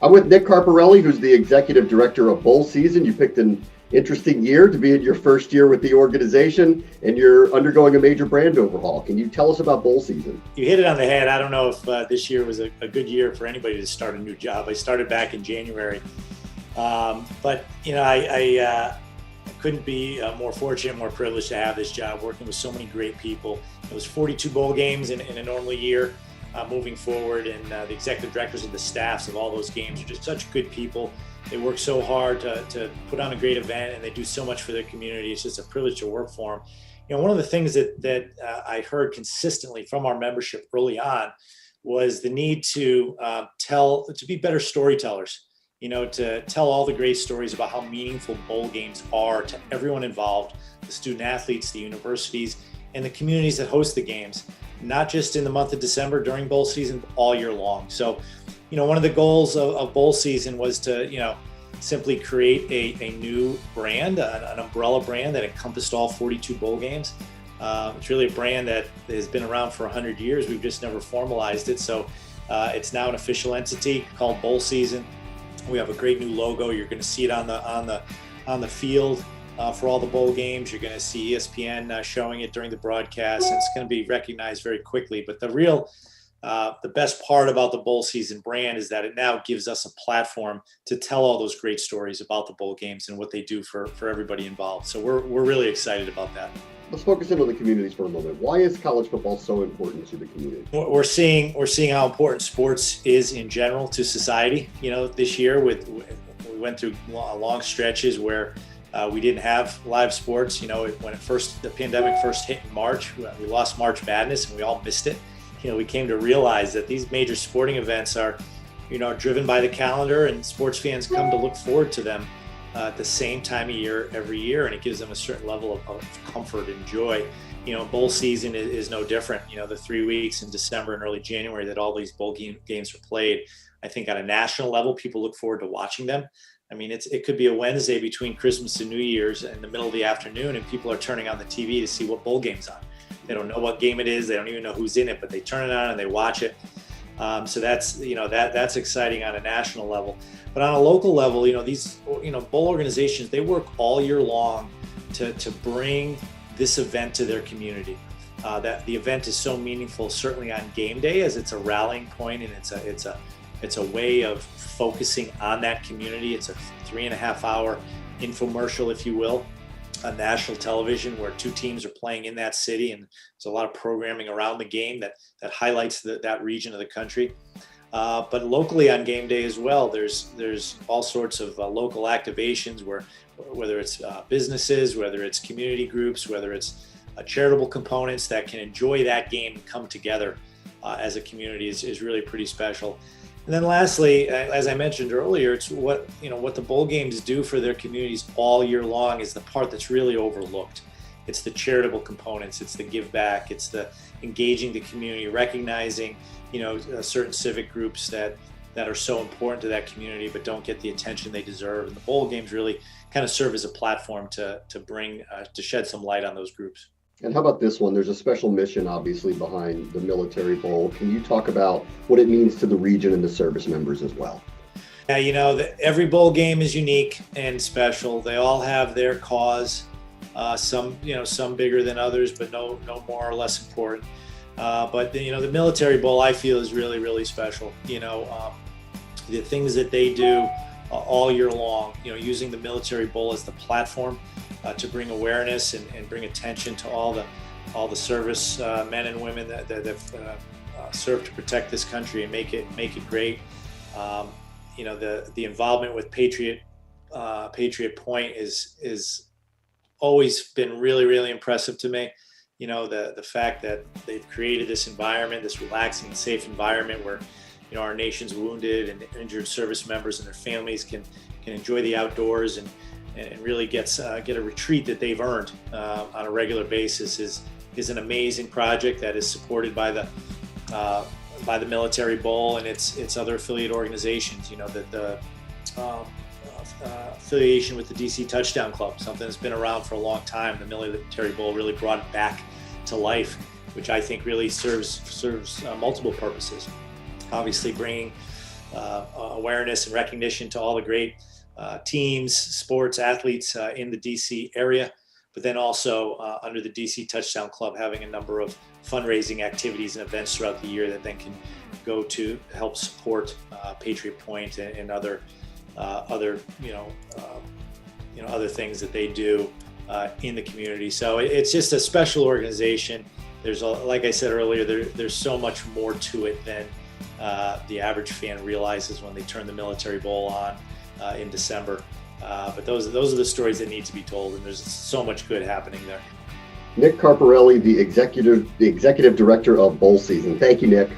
I'm with Nick Carparelli, who's the executive director of Bowl Season. You picked an interesting year to be in your first year with the organization, and you're undergoing a major brand overhaul. Can you tell us about Bowl Season? You hit it on the head. I don't know if this year was a good year for anybody to start a new job. I started back in January, but I couldn't be more fortunate, more privileged to have this job, working with so many great people. It was 42 bowl games in a normal year. Moving forward, and the executive directors and the staffs of all those games are just such good people. They work so hard to put on a great event, and they do so much for their community. It's just a privilege to work for them. One of the things that I heard consistently from our membership early on was the need to be better storytellers. To tell all the great stories about how meaningful bowl games are to everyone involved, the student athletes, the universities, and the communities that host the games, not just in the month of December during bowl season, but all year long. So, one of the goals of bowl season was to, simply create a new brand, an umbrella brand that encompassed all 42 bowl games. It's really a brand that has been around for 100 years. We've just never formalized it. So it's now an official entity called Bowl Season. We have a great new logo. You're going to see it on the field. For all the bowl games. You're going to see ESPN showing it during the broadcast, and it's going to be recognized very quickly. But the best part about the Bowl Season brand is that it now gives us a platform to tell all those great stories about the bowl games and what they do for everybody involved. So we're really excited about that. Let's focus in on the communities for a moment. Why is college football so important to the community? We're seeing how important sports is in general to society. This year we went through long stretches where we didn't have live sports. When the pandemic first hit in March, we lost March Madness and we all missed it. We came to realize that these major sporting events are, driven by the calendar, and sports fans come to look forward to them at the same time of year every year, and it gives them a certain level of comfort and joy. Bowl season is no different. The 3 weeks in December and early January that all these bowl games are played, I think on a national level, people look forward to watching them. I mean, it could be a Wednesday between Christmas and New Year's in the middle of the afternoon, and people are turning on the TV to see what bowl game's on. They don't know what game it is. They don't even know who's in it, but they turn it on and they watch it. So that's that's exciting on a national level. But on a local level, these bowl organizations, they work all year long to bring this event to their community. That the event is so meaningful, certainly on game day, as it's a rallying point, and it's a way of focusing on that community. It's a 3.5-hour infomercial, if you will, on national television where two teams are playing in that city, and there's a lot of programming around the game that highlights that region of the country. But locally on game day as well, there's all sorts of local activations whether it's businesses, whether it's community groups, whether it's charitable components that can enjoy that game and come together as a community is really pretty special. And then lastly, as I mentioned earlier, it's what the bowl games do for their communities all year long is the part that's really overlooked. It's the charitable components, it's the give back, it's the engaging the community, recognizing, certain civic groups that are so important to that community but don't get the attention they deserve. And the bowl games really kind of serve as a platform to bring, to shed some light on those groups. And how about this one? There's a special mission, obviously, behind the Military Bowl. Can you talk about what it means to the region and the service members as well? Yeah, every bowl game is unique and special. They all have their cause. Some bigger than others, but no more or less important. But the Military Bowl, I feel, is really, really special. The things that they do all year long, using the Military Bowl as the platform to bring awareness and bring attention to all the service men and women that have served to protect this country and make it great. The involvement with Patriot Point is always been really, really impressive to me. The fact that they've created this environment, this relaxing and safe environment where our nation's wounded and injured service members and their families can enjoy the outdoors and really get a retreat that they've earned on a regular basis is an amazing project that is supported by the Military Bowl and its other affiliate organizations. The affiliation with the DC Touchdown Club, something that's been around for a long time. The Military Bowl really brought it back to life, which I think really serves multiple purposes. Obviously, bringing awareness and recognition to all the great teams, sports, athletes in the DC area, but then also under the DC Touchdown Club, having a number of fundraising activities and events throughout the year that then can go to help support Patriot Point and other other things that they do in the community. So it's just a special organization. There's like I said earlier, there's so much more to it than the average fan realizes when they turn the Military Bowl on in December. But those are the stories that need to be told, and there's so much good happening there. Nick Carparelli, the executive director of Bowl Season. Thank you, Nick.